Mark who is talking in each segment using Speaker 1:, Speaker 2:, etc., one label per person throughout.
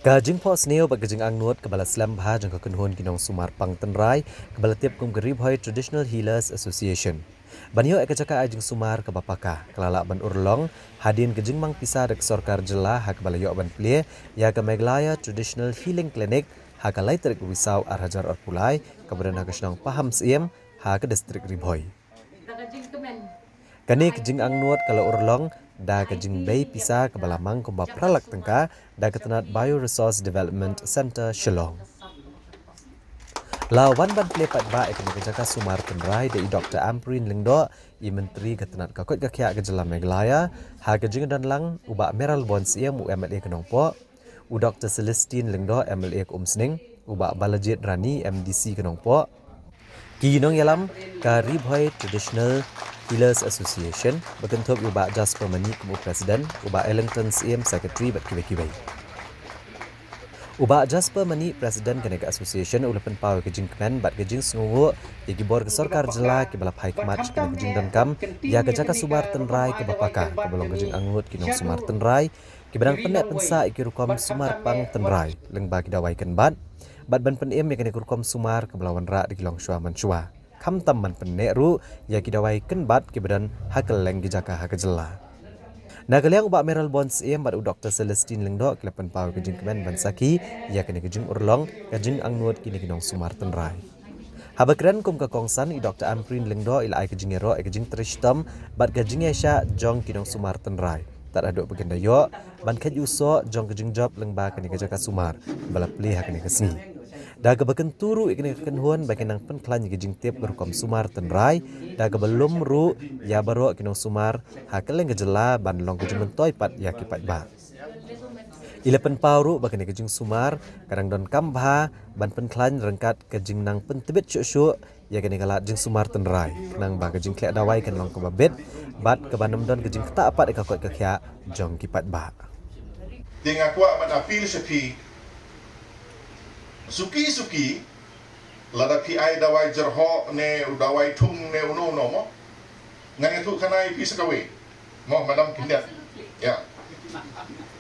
Speaker 1: Kajing po sneo bag kajing angnut kabala slam bha jang kakunhun kinong sumar pang tenrai kabala tiap kum garib hoy Traditional Healers Association. Banyo ekajaka ajing sumar kabapaka kalala ban urlong hadin kajing mang pisa dek sorkar jela ha kabala yo ban plie ya ka Meglaya Traditional Healing Clinic ha ka laiterik wisau arhajar arpulai kabadan ha kasnang paham siem ha ka distrik ribhoy. Kani kajing angnut kala urlong da kajing bay pisa kebalamang kumba pralak tengka da ketenat Bioresource Development Center Shillong. Lawan ban plepat ba ikan kejaka sumar tenrai da Dr. Amprin Lingdo i menteri ketenat kakut kakya kejela Meglaya ha kajing dan lang uba Meral Bons iam UMLA kenongpo u Dr. Celestine Lingdo MLA ke Umsning uba Balajit Rani MDC kenongpo Kinong yalam ka Ribhoy Traditional Healers Association berkentuk ubah Jasper Mani kemu Presiden, ubah Ellington CM Secretary bat kibai-kibai. Ubah Jasper Mani Presiden kenega Association ulepen pau kejing kemen bat kejing sengungu igibor ke sorkar jela ke balap hai kemat kena kejing dan kam ya kejaka sumar tenrai ke bapaka ke belong kejing angut kinong sumar tenrai ke bedang penek pensa ikirukom sumar pang tenrai lengba kidawai ken bat ban penem ya kena kurkom sumar ke belawan ra di kilong syua mansyua kam tamman penek ru ya kidawai ken bat ke bedan hakel leng gijaka hakejela. Nagaliang ubak Meral Bonds em bat Dr. Celestine Lengdo kelepan pau kejing kemen bansaki ya kena kejing urlong kejing angnut kini kinong sumar tenrai. Habakran kum kakongsan i Dr. Amprin Lengdo ila ai kejing ero kejing trishtam bat kejing esya jong kinong sumar tenrai. Tak ada bagenda yo ban ket yuso jong kejing job lengba kena kejaka sumar balap li hakene kesni. Daga baken turu ikne kenhuan baken nang penklan kejing tiap berkom sumar tenrai daga belum ru ya baro kinong sumar hakeleng kejela ban long kejing mentoi pat ya kipat ba. Ilepen pauru baken kejing sumar kadang don kambha ban penklan rengkat kejing nang pentebit syuk-syuk ya kene kala jing sumar tenrai nang ba kejing klek dawai kan long kebabet bat kebanem don kejing keta apat ikakot kekya jong kipat ba.
Speaker 2: Dengan kuat menapil sepi suki lada PI dawai jerho ne dawai tung ne uno mo ngan itu kanai pi sekawe mo madam kindat ya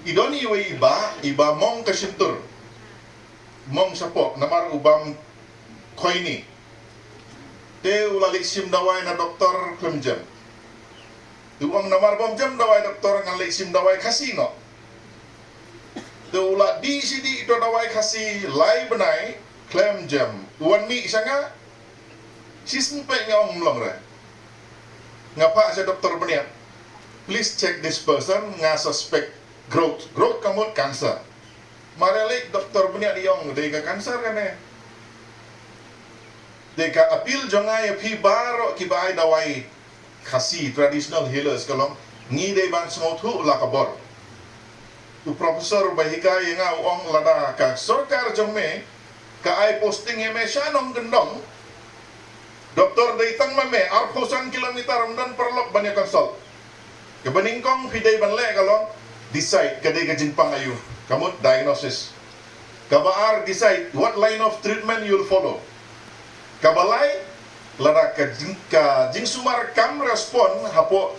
Speaker 2: idoni we iba mong kasintur mong sapok namar ubam koini te ulalik sim dawai na doktor klemjam uang namar bom jam dawai doktor ngalik sim dawai kasino Dula di sini itu dawai kasih lai benai klaim jam uan mi sanga sis pe ngong mlong re ngapa saya doktor beniat please check this person nga suspect growth kamut cancer maralik doktor beniat yong deka cancer kan deka apil jongai pi baro ki bai dawai kasih traditional healers kalong ngi de ban smotu la kabor tu profesor bahika yang awang lada ka sorkar jome ka ai posting eme syanong gendong doktor daitang mame arposan kilometer dan perlok banyak konsol kebeningkong pidai banle kalau decide kadai kajin pangayu kamu diagnosis kabaar decide what line of treatment you'll follow kabalai lada ka jing sumar kam respon hapo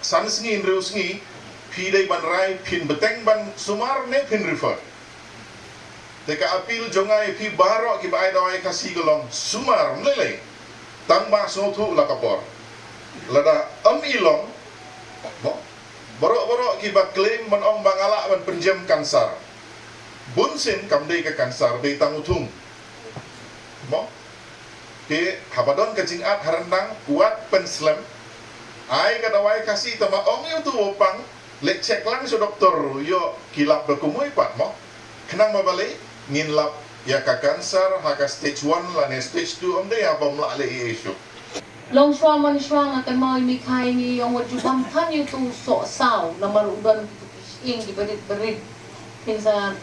Speaker 2: sansngi reusngi pidai ban rai pin beteng ban sumar ne pin refer teka apil jongai pi baro ki bai dawai kasih golong sumar melele tangba sotu la kapor lada ilong baro ki ba claim ban ong bangala ban penjam kanser bunsin kamdei ke kanser dei tangutung mo ke habadon ke jingat harandang kuat penslam ai ka dawai kasih tama ong yu tu opang let cek langsung doktor yo kilap berkumui pat mo kenang mabalik nginlap ya ka cancer haka stage 1 la ne stage 2 om dia apa mla le issue
Speaker 3: long shwa man shwa akan mau mi kai ni yang wajib kan you tu so sao namar udan ing di berit pinsa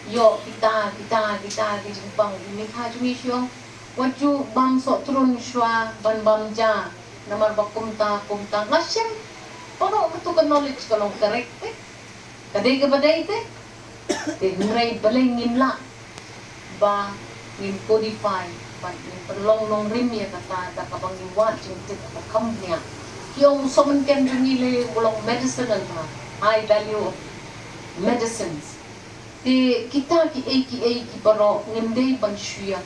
Speaker 3: yo kita di Jepang mi kai tu mi shwa wajib bam so turun shwa ban ja namar bakumta ngasem Paano ito ka knowledge ka lang correct Kaday ka ba day ngray balay ngimla. Ba, ngim codify. Ba, ngim perlong nong rim ya kata kabang iwat yung company. Yung someone can nile walang medicine high value of medicines. Di kita ki baro ngimdei ban shuya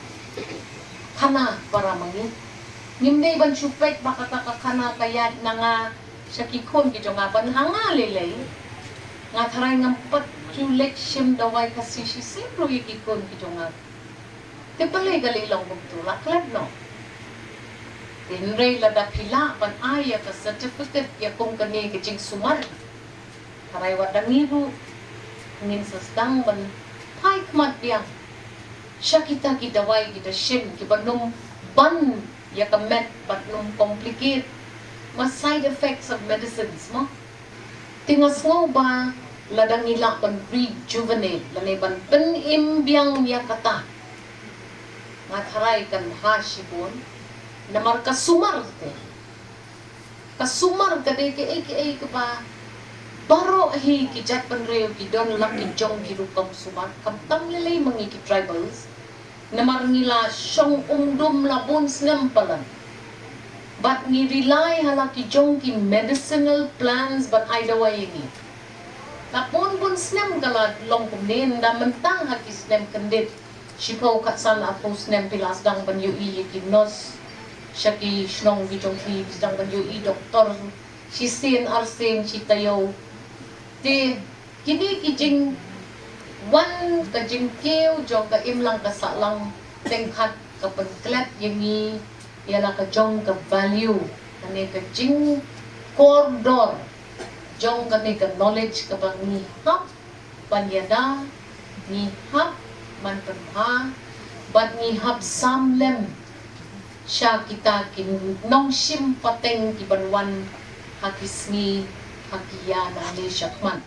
Speaker 3: kana para mangi ngimdei ban shupek bakata ka kana kaya nanga syakikon ki jonga ban hanga lele nga tharay ngampat julek shim dawai kasi si sempro ikikon ki jonga te palay gali lang bugtulak lab no tinray lada pila ban aya ka certificate ya kung kani kicing sumar tharay wadangiru ngin sa stang ban pai kmat biang siya kita gidaway kita shim kibanum ban ya kamet patnum complicate mas side effects of medicines mo tingas ngo ba ladang ila ban rejuvenate lanay ban penimbiang ya kata matharay kan hashibon namar kasumar te kasumar kade ke ba baro hi kijat panreo gidon lang kijong girukam sumar kamtang lelay mangi ki tribals namar ngila syong umdum labon snem palan but ni rely hala kijong ki medicinal plans but aidaway ni lapon pun snem kala long kumnen da mentang haki snem kendit sipaw katsan apo snem pilas dang ban yu i nos syaki shnong gijong ki dang ban yu i doktor si sin arsen si tayo di kini kijing wan kajing keu jong ka imlang kasalang tengkat ka pengklat yangi yala ka jong ka value kani kajing kordor jong kani ka knowledge ka bang ni hap panyada ni hap man panha bat ni hap samlem siya kita kin nong sim pateng kibanwan hakismi hakiya na ni syakman